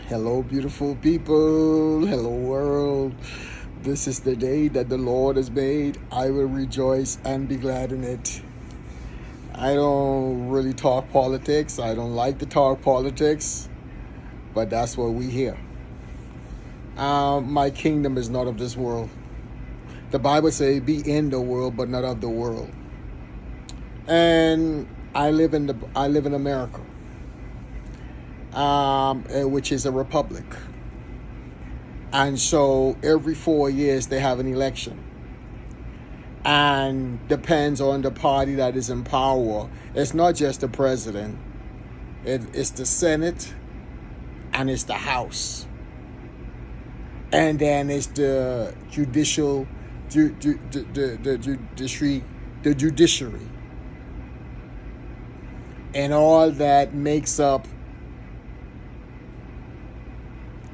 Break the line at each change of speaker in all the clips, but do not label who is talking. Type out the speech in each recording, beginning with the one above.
Hello, beautiful people. Hello, world. This is the day that the Lord has made. I will rejoice and be glad in it. I don't really talk politics. I don't like to talk politics, but that's what we hear. My kingdom is not of this world. The Bible says, "Be in the world, but not of the world." And I live in America, which is a republic. And so every 4 years they have an election. And depends on the party that is in power. It's not just the president. It's the Senate and it's the House. And then it's the the judiciary. And all that makes up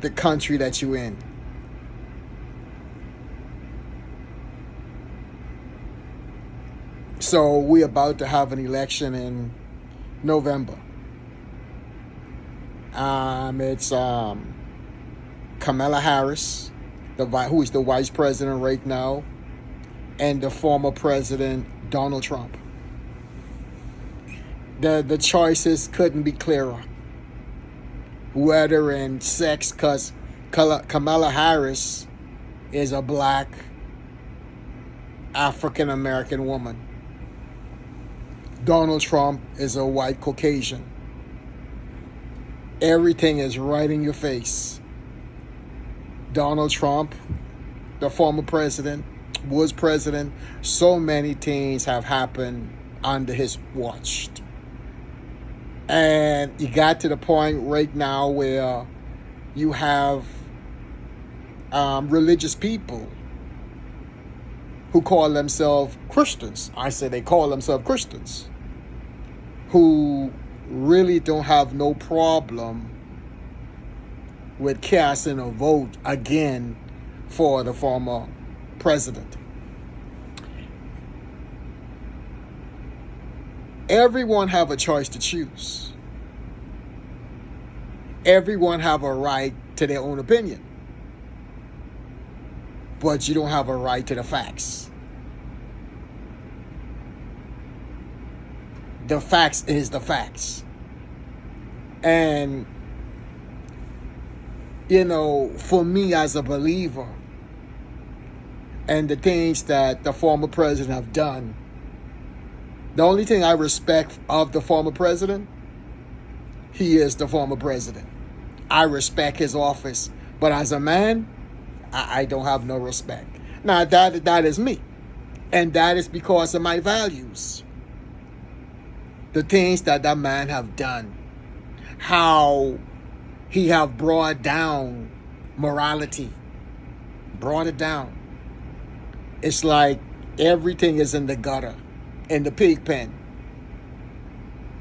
the country that you're in. So we're about to have an election in November. It's Kamala Harris, who is the vice president right now, and the former president Donald Trump. The choices couldn't be clearer. Whether in sex, because Kamala Harris is a black African American woman. Donald Trump is a white Caucasian. Everything is right in your face. Donald Trump, the former president, was president. So many things have happened under his watch. And you got to the point right now where you have religious people who call themselves Christians. I say they call themselves Christians, who really don't have no problem with casting a vote again for the former president. Everyone have a choice to choose. Everyone have a right to their own opinion. But you don't have a right to the facts. The facts is the facts. And, for me as a believer, and the things that the former president have done, the only thing I respect of the former president, he is the former president. I respect his office. But as a man, I don't have no respect. Now, that is me. And that is because of my values. The things that man have done. How he have brought down morality. Brought it down. It's like everything is in the gutter. In the pig pen.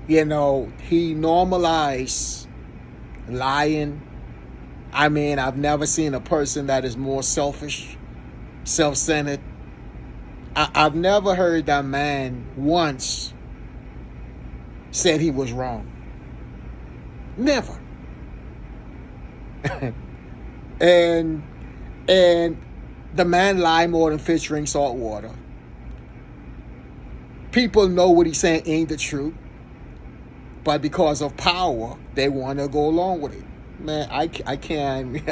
He normalized lying. I mean, I've never seen a person that is more selfish, self-centered. I've never heard that man once said he was wrong. Never. and the man lied more than fish drink salt water. People know what he's saying ain't the truth, but because of power, they want to go along with it. Man, I can't.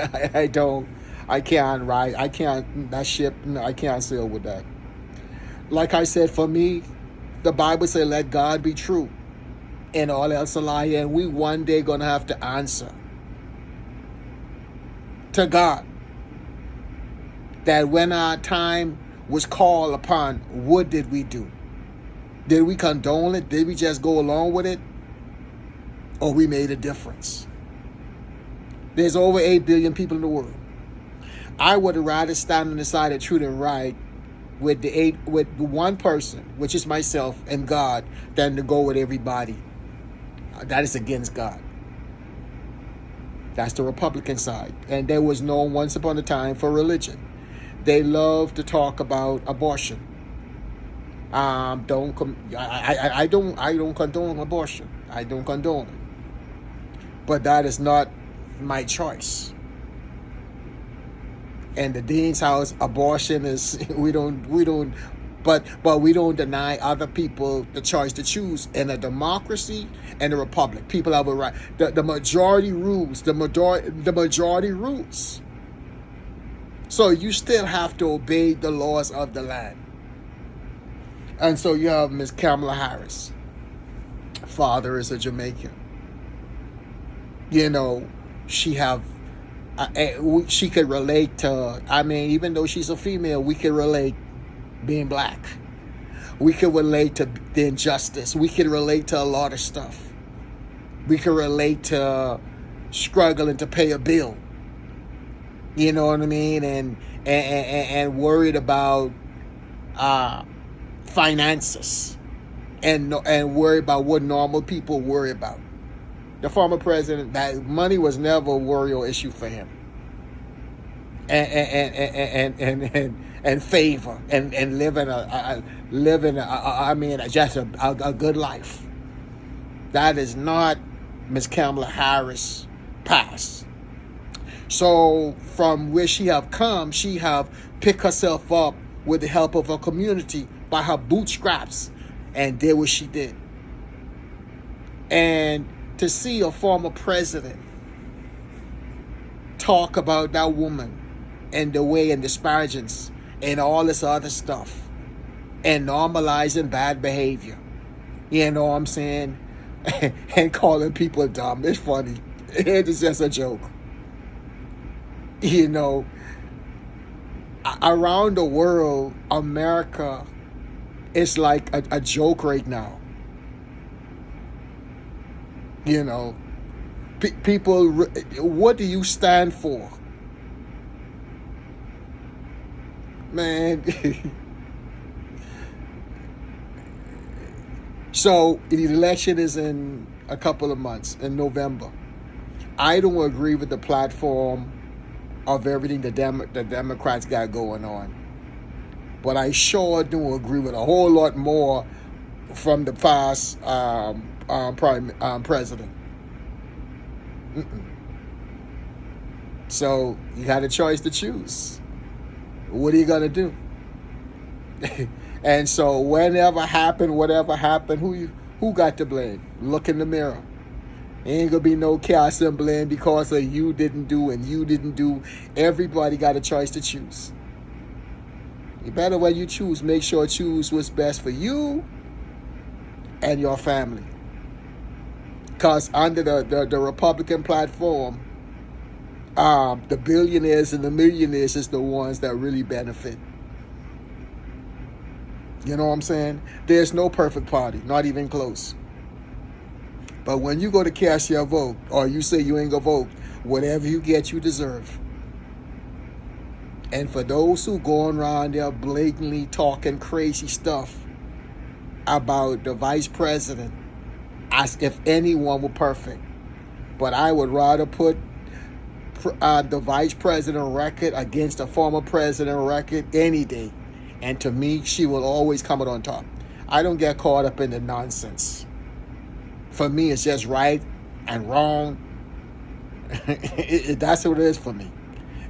I can't ride. I can't. That ship. No, I can't sail with that. Like I said, for me, the Bible said, "Let God be true, and all else a lie." And we one day gonna have to answer to God that when our time was called upon, what did we do? Did we condone it? Did we just go along with it? Or we made a difference? There's over 8 billion people in the world. I would rather stand on the side of truth and right with one person, which is myself and God, than to go with everybody. That is against God. That's the Republican side. And there was no once upon a time for religion. They love to talk about abortion. I don't condone abortion. I don't condone it. But that is not my choice. And the Dean's House, abortion is but we don't deny other people the choice to choose. In a democracy and a republic, people have a right. The majority rules. The majority rules. So you still have to obey the laws of the land. And so you have Miss Kamala Harris. Father is a Jamaican. You know, she could relate to, I mean, even though she's a female, we could relate being black. We could relate to the injustice. We could relate to a lot of stuff. We could relate to struggling to pay a bill. You know what I mean? And worried about finances. And worry about what normal people worry about. The former president, that money was never a worry or issue for him. And favor and living just a good life. That is not Miss Kamala Harris' past. So from where she have come, she have picked herself up with the help of her community by her bootstraps, and did what she did. And to see a former president talk about that woman and the way and disparagements and all this other stuff and normalizing bad behavior, you know what I'm saying, and calling people dumb, it's funny. It's just a joke. You know, around the world, America is like a joke right now. You know, people, what do you stand for? Man. So the election is in a couple of months, in November. I don't agree with the platform of everything the Democrats got going on. But I sure do agree with a whole lot more from the past president. So you got a choice to choose. What are you gonna do? And so whatever happened, who got to blame? Look in the mirror. Ain't gonna be no chaos and blame because of you didn't do and you didn't do. Everybody got a choice to choose. You better, when you choose, make sure choose what's best for you and your family. Because under the Republican platform, the billionaires and the millionaires is the ones that really benefit. You know what I'm saying? There's no perfect party, not even close. But when you go to cast your vote, or you say you ain't gonna vote, whatever you get, you deserve. And for those who going around there blatantly talking crazy stuff about the vice president, as if anyone were perfect. But I would rather put the vice president record against the former president record any day. And to me, she will always come out on top. I don't get caught up in the nonsense. For me, it's just right and wrong. That's what it is for me.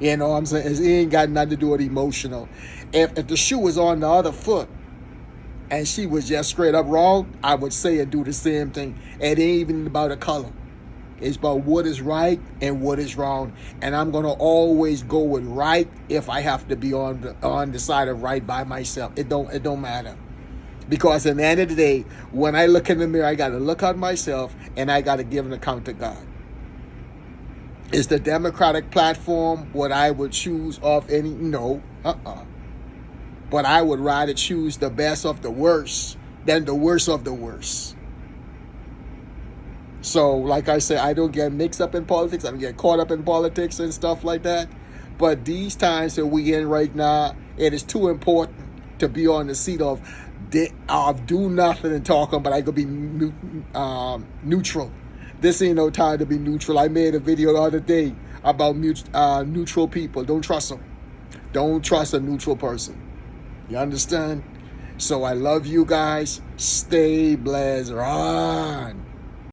You know what I'm saying? It ain't got nothing to do with emotional. If the shoe was on the other foot and she was just straight up wrong, I would say and do the same thing. It ain't even about the color. It's about what is right and what is wrong. And I'm going to always go with right if I have to be on the side of right by myself. It don't matter. Because at the end of the day, when I look in the mirror, I got to look at myself and I got to give an account to God. Is the Democratic platform what I would choose of any? No. But I would rather choose the best of the worst than the worst of the worst. So, like I said, I don't get mixed up in politics. I don't get caught up in politics and stuff like that. But these times that we in right now, it is too important to be on the seat of do nothing and talking, but I could be neutral. This ain't no time to be neutral. I made a video the other day about neutral people. Don't trust them. Don't trust a neutral person. You understand? So I love you guys. Stay blessed. Run.